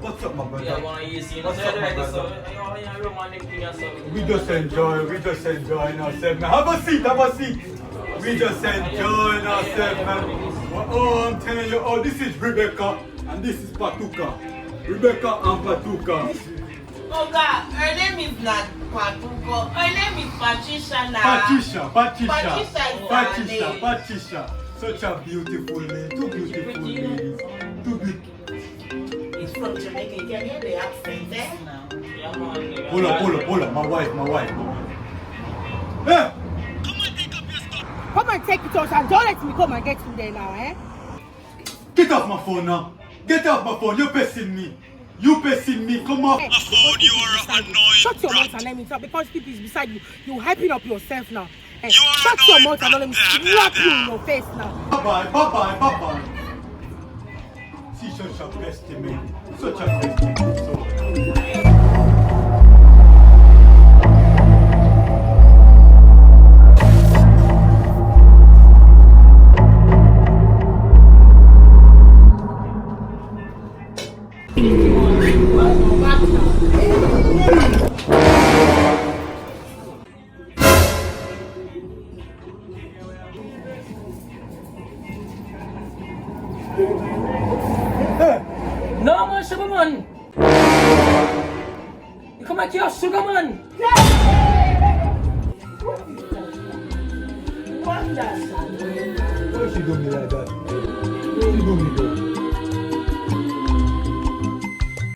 What's up, my brother? Yeah, I want to hear you. What's up, my brother? We We just enjoying ourselves, man. Have a seat. We just enjoying ourselves, man. Oh, I'm telling you, oh, this is Rebecca and this is Patuka. Rebecca and Patuka. Oga, her name is not Patuko. Her name is Patricia now. Patricia. Such a beautiful name. Two beautiful ladies. Two beautiful. It's from Jamaica. You can hear the accent, eh? Yeah, man. Hold up. My wife. Hey! Come and take it off and don't let me come and get you there now, eh? Get off my phone now. Get off my phone. You're pissing me. Come off my phone. You are annoying. Shut your mouth and let me talk because people is beside you. You're hyping up yourself now. Eh, shut your mouth and don't let me slap you in your face now. Bye-bye. See, such a bestie, man. Such a bestie. So. No, man, sugar man. You come back here, sugar man. Why she do me like that? Why she do me though?